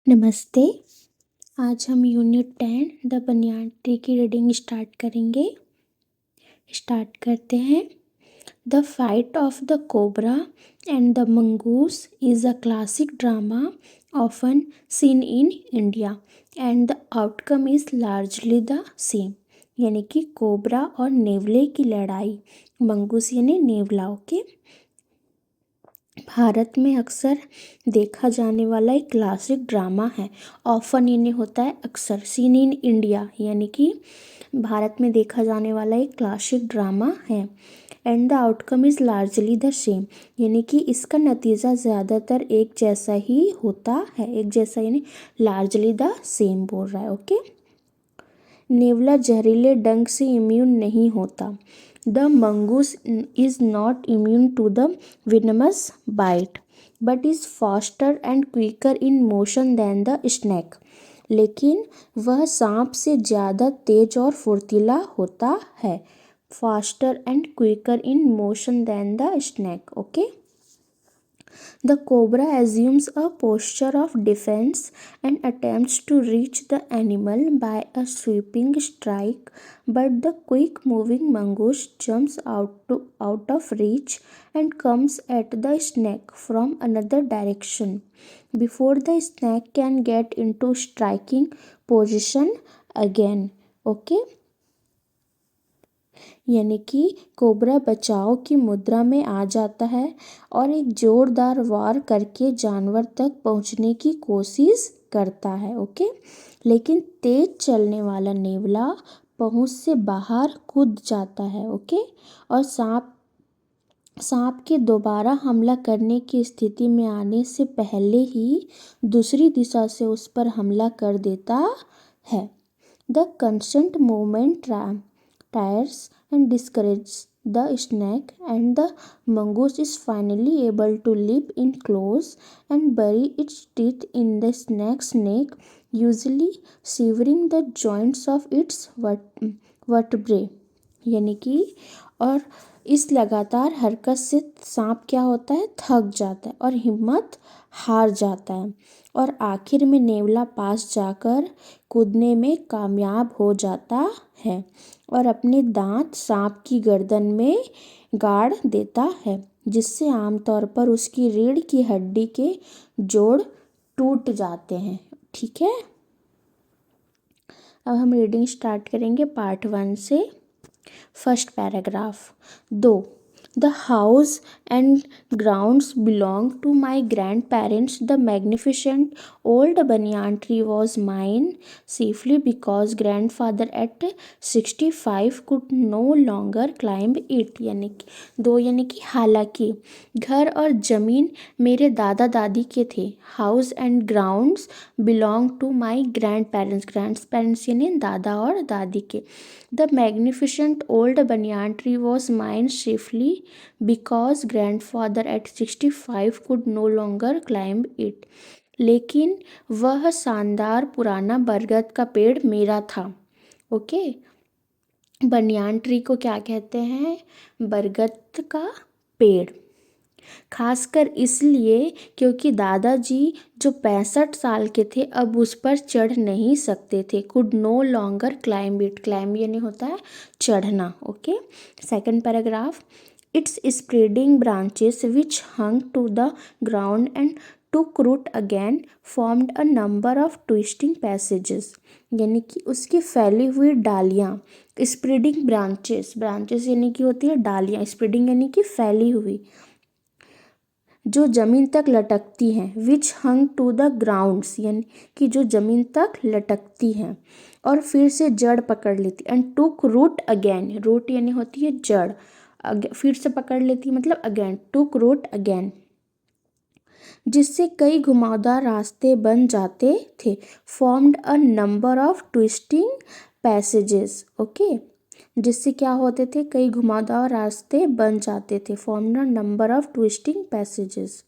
नमस्ते। आज हम यूनिट 10 द बनियान ट्री की रीडिंग स्टार्ट करेंगे। स्टार्ट करते हैं। The fight of the cobra and the mongoose is a classic drama often seen in India and the outcome is largely the same. यानी कि cobra और नेवले की लड़ाई, mongoose यानी नेवला। ओके, भारत में अक्सर देखा जाने वाला एक क्लासिक ड्रामा है। ऑफन यानी होता है अक्सर, सीन इन इंडिया यानी कि भारत में देखा जाने वाला एक क्लासिक ड्रामा है। And the outcome is largely the same यानी कि इसका नतीजा ज़्यादातर एक जैसा ही होता है। एक जैसा यानी लार्जली द सेम बोल रहा है। ओके, नेवला जहरीले डंक से इम्यून नहीं होता। The mongoose is not immune to the venomous bite but is faster and quicker in motion than the snake। लेकिन वह सांप से ज़्यादा तेज और फुर्तीला होता है। Faster and quicker in motion than the snake. Okay, the cobra assumes a posture of defense and attempts to reach the animal by a sweeping strike, but the quick moving mongoose jumps out of reach and comes at the snake from another direction before the snake can get into striking position again। Okay, यानी कि cobra बचाव की मुद्रा में आ जाता है और एक जोरदार वार करके जानवर तक पहुंचने की कोशिश करता है। ओके, लेकिन तेज चलने वाला नेवला पहुंच से बाहर कूद जाता है। ओके, और सांप के दोबारा हमला करने की स्थिति में आने से पहले ही दूसरी दिशा से उस पर हमला कर देता है। The constant movement tires and discourages the snake, and the mongoose is finally able to leap in close and bury its teeth in the snake's neck, usually severing the joints of its vertebrae। यानी कि और इस लगातार हरकत से सांप क्या होता है, थक जाता है और हिम्मत हार जाता है और आखिर में नेवला पास जाकर कूदने में कामयाब हो जाता है और अपने दांत सांप की गर्दन में गाड़ देता है, जिससे आमतौर पर उसकी रीढ़ की हड्डी के जोड़ टूट जाते हैं। ठीक है, अब हम रीडिंग स्टार्ट करेंगे पार्ट 1 से। First paragraph. दो The house and grounds belonged to my grandparents. The magnificent old banyan tree was mine safely because grandfather at 65 could no longer climb it। यानी कि हालांकि घर और ज़मीन मेरे दादा दादी के थे। House and grounds belong to my grandparents यानी दादा और दादी के। The magnificent old banyan tree was mine safely because grandfather at 65 could no longer climb it. लेकिन वह शानदार पुराना बरगद का पेड़ मेरा था। ओके, बनियान ट्री को क्या कहते हैं, बरगद का पेड़। खासकर इसलिए क्योंकि दादाजी जो 65 साल के थे अब उस पर चढ़ नहीं सकते थे। Could no longer climb it, climb यानी होता है चढ़ना। Okay, second paragraph. Its spreading branches which hung to the ground and took root again formed a number of twisting passages. यानी कि उसकी फैली हुई डालियाँ, स्प्रेडिंग ब्रांचेस, ब्रांचेस यानी कि होती है डालियाँ, स्प्रेडिंग यानी कि फैली हुई, जो ज़मीन तक लटकती हैं। विच हंग टू द ग्राउंड्स यानी कि जो ज़मीन तक लटकती हैं और फिर से जड़ पकड़ लेती। And took root again, root यानी होती है जड़, फिर से पकड़ लेती मतलब अगेन, टुक रूट अगेन, जिससे कई घुमावदार रास्ते बन जाते थे। Formed a number of twisting passages. Okay, जिससे क्या होते थे, कई घुमावदार रास्ते बन जाते थे। Formed a number of twisting passages.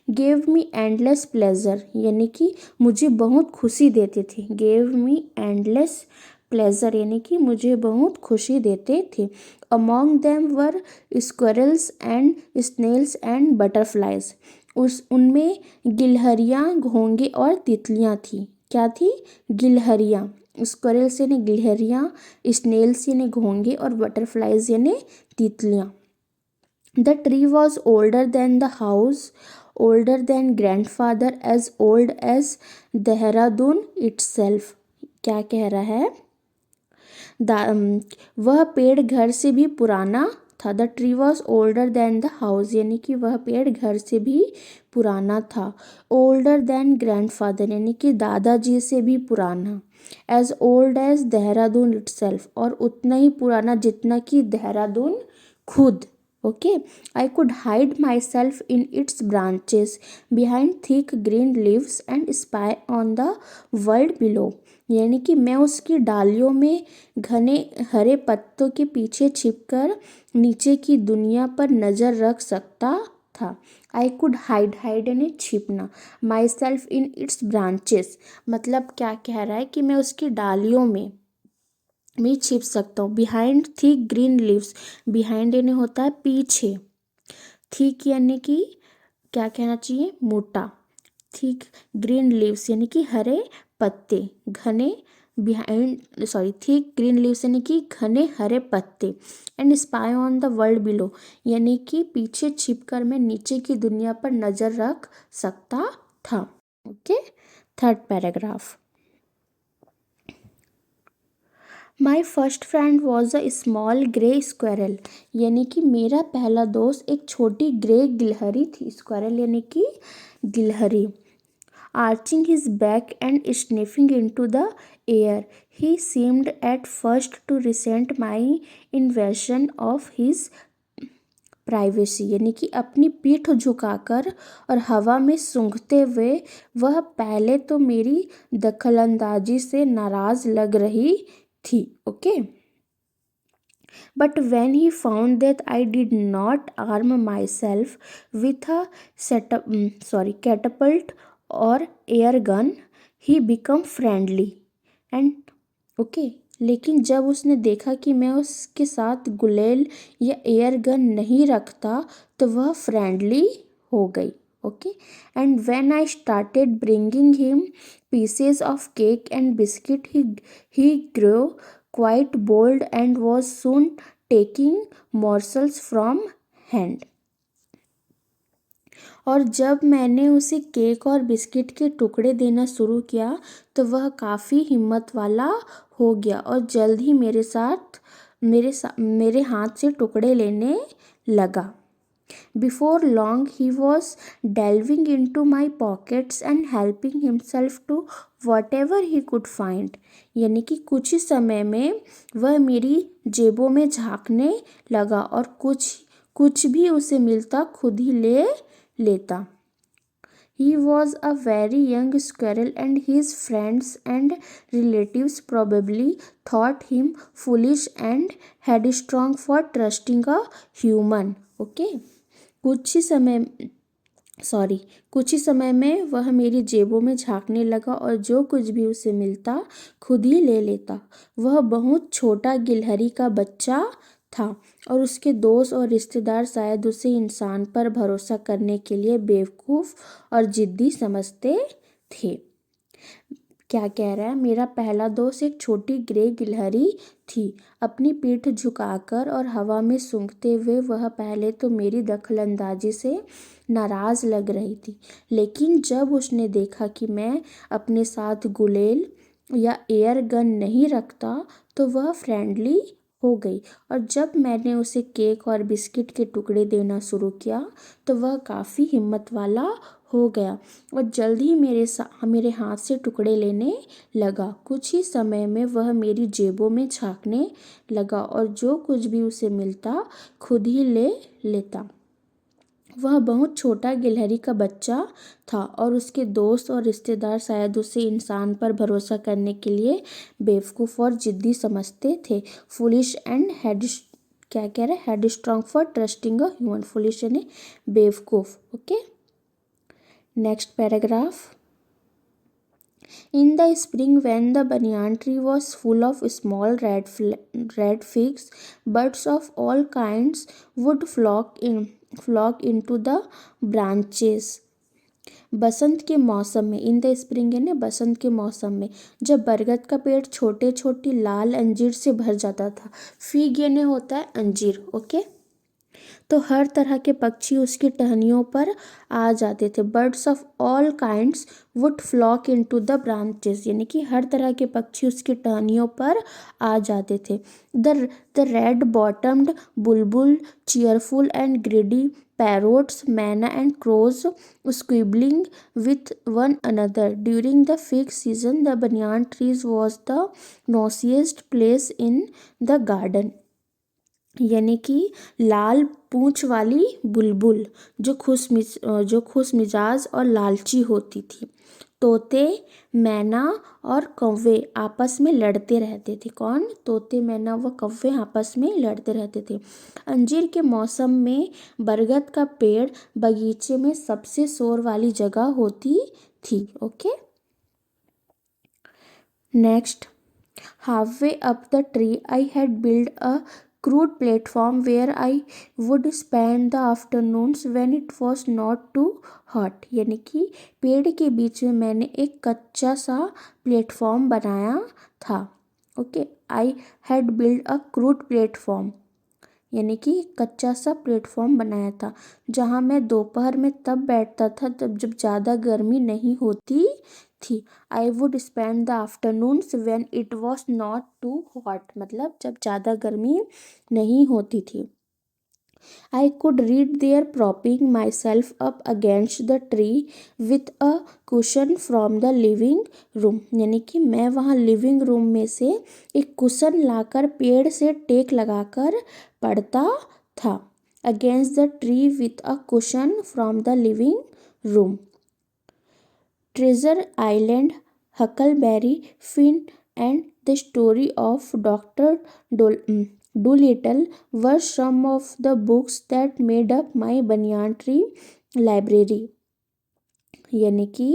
Gave me endless pleasure यानी कि मुझे बहुत खुशी देते थे। गेव मी एंडलेस प्लेजर यानी कि मुझे बहुत खुशी देते थे। Among them were squirrels and snails and butterflies. उस उनमें गिलहरियाँ, घोंगे और तितलियाँ थी। क्या थी? गिलहरियाँ। स्क्वायरल्स यानी गिलहरियाँ, स्नेल्स यानी घोंगे और बटरफ्लाइज यानी तितलियाँ। The tree was older than the house, older than grandfather, as old as Dehradun itself। क्या कह रहा है? वह पेड़ घर से भी पुराना था। The tree was older than the house, यानी कि वह पेड़ घर से भी पुराना था। ओल्डर देन ग्रैंडफादर यानी कि दादाजी से भी पुराना। As old as Dehradun itself, और उतना ही पुराना जितना कि देहरादून खुद। Okay, I could hide myself in its branches behind thick green leaves and spy on the world below, यानी कि मैं उसकी डालियों में घने हरे पत्तों के पीछे छिपकर नीचे की दुनिया पर नज़र रख सकता था। आई कुड हाइड, हाइड यानी छिपना, myself in its branches मतलब क्या कह रहा है कि मैं उसकी डालियों में भी छिप सकता हूँ। Behind thick green leaves, behind यानी होता है पीछे, थिक यानी कि क्या कहना चाहिए? मोटा। थिक ग्रीन लीव्स यानी कि हरे पत्ते, घने, behind sorry thick green leaves यानी कि घने हरे पत्ते, and spy on the world below यानी कि पीछे छिपकर मैं नीचे की दुनिया पर नज़र रख सकता था। Okay, third paragraph. My first friend was a small grey squirrel, यानी कि मेरा पहला दोस्त एक छोटी ग्रे गिलहरी थी। स्क्वायरल यानी कि गिलहरी। Arching his back and sniffing into the air, he seemed at first to resent my invasion of his privacy, यानी कि अपनी पीठ झुकाकर और हवा में सूंघते हुए वह पहले तो मेरी दखलंदाजी से नाराज लग रही थी। Okay, but when he found that I did not arm myself with a catapult or air gun, he became friendly and okay, लेकिन जब उसने देखा कि मैं उसके साथ गुलेल या एयर गन नहीं रखता तो वह फ्रेंडली हो गई। Okay, and when I started bringing him pieces of cake and biscuit he grow quite bold and was soon taking morsels from hand। और जब मैंने उसे केक और बिस्किट के टुकड़े देना शुरू किया तो वह काफ़ी हिम्मत वाला हो गया और जल्द ही मेरे हाथ से टुकड़े लेने लगा। Before long he was delving into my pockets and helping himself to whatever he could find, यानी कि कुछ ही समय में वह मेरी जेबों में झांकने लगा और कुछ भी उसे मिलता खुद ही ले लेता। He was a very young squirrel and his friends and relatives probably thought him foolish and headstrong for trusting a human। Okay, कुछ ही समय में वह मेरी जेबों में झांकने लगा और जो कुछ भी उसे मिलता खुद ही ले लेता। वह बहुत छोटा गिलहरी का बच्चा था और उसके दोस्त और रिश्तेदार शायद उसे इंसान पर भरोसा करने के लिए बेवकूफ़ और जिद्दी समझते थे। क्या कह रहा है? मेरा पहला दोस्त एक छोटी ग्रे गिलहरी थी। अपनी पीठ झुकाकर और हवा में सूंघते हुए वह पहले तो मेरी दखलंदाजी से नाराज़ लग रही थी, लेकिन जब उसने देखा कि मैं अपने साथ गुलेल या एयर गन नहीं रखता तो वह फ्रेंडली हो गई और जब मैंने उसे केक और बिस्किट के टुकड़े देना शुरू किया तो वह काफ़ी हिम्मत वाला हो गया और जल्द ही मेरे हाथ से टुकड़े लेने लगा। कुछ ही समय में वह मेरी जेबों में झांकने लगा और जो कुछ भी उसे मिलता खुद ही ले लेता। वह बहुत छोटा गिलहरी का बच्चा था और उसके दोस्त और रिश्तेदार शायद उसे इंसान पर भरोसा करने के लिए बेवकूफ़ और जिद्दी समझते थे। फुलिश एंड क्या कह रहे हैं? Head strong for trusting a human. Foolish यानी बेवकूफ़। Okay, next paragraph. In the spring, when the banyan tree was full of small red figs, birds of all kinds would flock flock into the branches. बसंत के मौसम में, in the spring यानी बसंत के मौसम में, जब बरगद का पेड़ छोटे छोटी लाल अंजीर से भर जाता था। फिग यानी होता है अंजीर, ओके। तो हर तरह के पक्षी उसकी टहनियों पर आ जाते थे। Birds of all kinds would flock into the branches, यानी कि हर तरह के पक्षी उसकी टहनियों पर आ जाते थे। The red बॉटम्ड Bulbul, cheerful and greedy parrots, manna and crows squibbling with one another. During the fig season, the banyan trees was the noisiest place in the garden. यानी कि लाल पूंछ वाली बुलबुल जो खुश मिजाज और लालची होती थी। तोते, मैना और कौवे आपस में लड़ते रहते थे। कौन? तोते, मैना व कौवे आपस में लड़ते रहते थे। अंजीर के मौसम में बरगद का पेड़ बगीचे में सबसे शोर वाली जगह होती थी, okay. Next, halfway up the tree, I had built a crude platform where I would spend the afternoons when it was not too hot. यानी कि पेड़ के बीच में मैंने एक कच्चा सा प्लेटफॉर्म बनाया था, okay. I had build a crude platform, यानी कि कच्चा सा प्लेटफॉर्म बनाया था जहाँ मैं दोपहर में तब बैठता था जब ज़्यादा गर्मी नहीं होती थी। I would spend the afternoons when it was not too hot, मतलब जब ज़्यादा गर्मी नहीं होती थी। I could read there, propping myself up against the tree with a cushion from the living room. यानी कि मैं वहाँ लिविंग रूम में से एक कुशन लाकर पेड़ से टेक लगाकर पढ़ता था। Against the tree with a cushion from the living room. Treasure Island, Huckleberry Finn, and the story of Dr. Dolittle were some of the books that made up my banyan tree library. यानी कि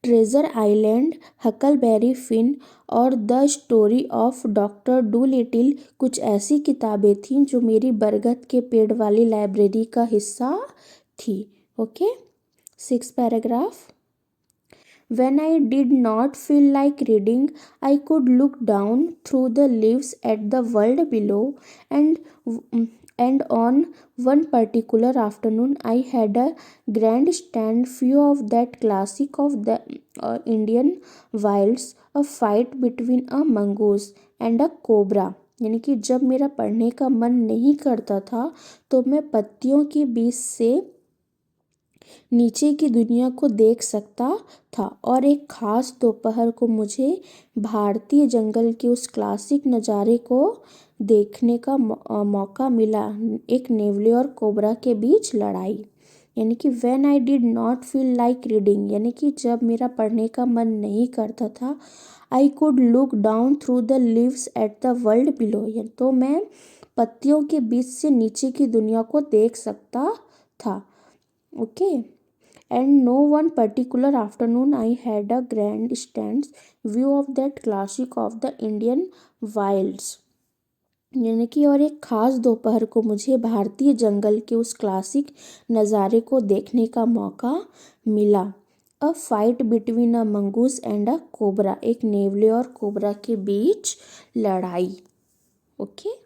treasure island, Huckleberry Finn और the story of doctor Doolittle कुछ ऐसी किताबें थीं जो मेरी बरगद के पेड़ वाली लाइब्रेरी का हिस्सा थी, okay. 6 paragraph. When I did not feel like reading, I could look down through the leaves at the world below, and on one particular afternoon I had a grandstand view of that classic of the Indian wilds, a fight between a mongoose and a cobra. यानी कि जब मेरा पढ़ने का मन नहीं करता था तो मैं पत्तियों के बीच से नीचे की दुनिया को देख सकता था, और एक ख़ास दोपहर को मुझे भारतीय जंगल के उस क्लासिक नज़ारे को देखने का मौका मिला, एक नेवले और कोबरा के बीच लड़ाई। यानी कि when I did not feel like reading, यानी कि जब मेरा पढ़ने का मन नहीं करता था, I could look down through the leaves at the world below, तो मैं पत्तियों के बीच से नीचे की दुनिया को देख सकता था, okay. And no one particular afternoon I had a grandstand view of that classic of the Indian wilds. यानी कि और एक ख़ास दोपहर को मुझे भारतीय जंगल के उस क्लासिक नज़ारे को देखने का मौका मिला। A fight between a mongoose and a cobra, एक नेवले और कोबरा के बीच लड़ाई, ओके।